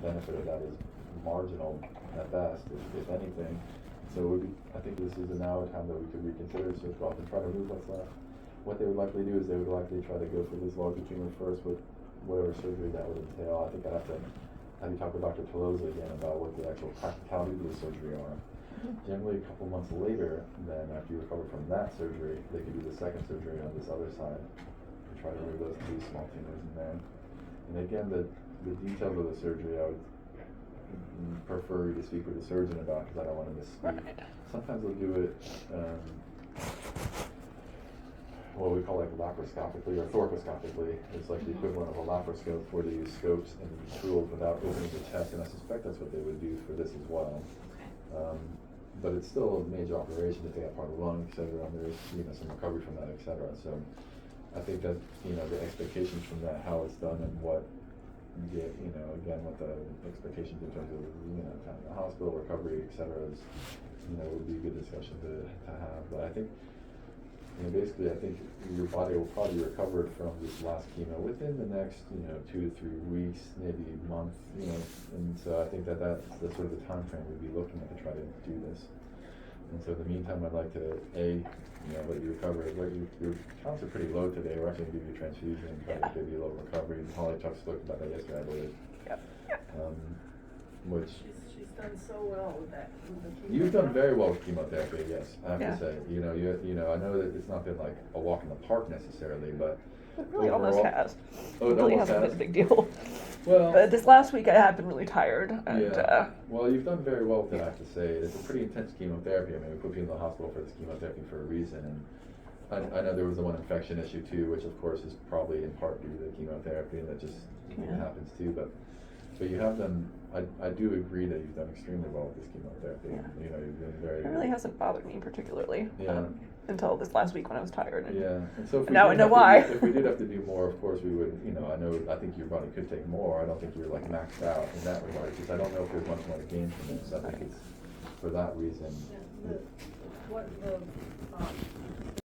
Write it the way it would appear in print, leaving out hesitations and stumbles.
benefit of that is marginal at best, if anything. So it would be, I think this is now a time that we could reconsider so drop and try to remove what's left. What they would likely do is they would likely try to go for this larger tumor first with whatever surgery that would entail. I think I'd have to have you talk with Dr. Pelosi again about what the actual practicalities of the surgery are. Generally, a couple months later, then after you recover from that surgery, they could do the second surgery on this other side to try to remove those 2 small tumors in there. And again, the details of the surgery, I would prefer you to speak with the surgeon about because I don't want to misspeak. Right. Sometimes they'll do it what we call like laparoscopically or thoracoscopically. It's like the equivalent of a laparoscope where they use scopes and tools without opening the chest, and I suspect that's what they would do for this as well. But it's still a major operation to take out part of the lung, et cetera, and there's some recovery from that, et cetera. So I think that the expectations from that, how it's done, and what you get, again, what the expectations in terms of kind of the hospital recovery, et cetera, is would be a good discussion to have. But I think basically I think your body will probably recover from this last chemo within the next 2 to 3 weeks, maybe a month, and so I think that's sort of the time frame we'd be looking at to try to do this. And so in the meantime, I'd like to let you recover. Your counts are pretty low today. We're actually going to give you a transfusion and try to give you a little recovery. Holly Chuck spoke about that yesterday, I believe. Yep. Which she's done so well with that. you've done very well with chemotherapy, yes. I have Yeah. to say. I know that it's not been like a walk in the park necessarily, but It really overall, almost has. Oh, It it really almost hasn't been has? a big deal. Well, But this last week I have been really tired, and yeah. Well, you've done very well with it, I have to say. It's a pretty intense chemotherapy. I mean, we put people in the hospital for this chemotherapy for a reason, and I know there was the one infection issue too, which of course is probably in part due to the chemotherapy, and that just happens too. But you have done. I do agree that you've done extremely well with this chemotherapy. Yeah. You've been very. it really hasn't bothered me particularly. Yeah. Until this last week when I was tired. And Yeah, and so if we now I did know have to why. if we did have to do more, of course we would. I think your body could take more. I don't think you're like maxed out in that regard, because I don't know if there's much more to gain from this. I think it's for that reason. What the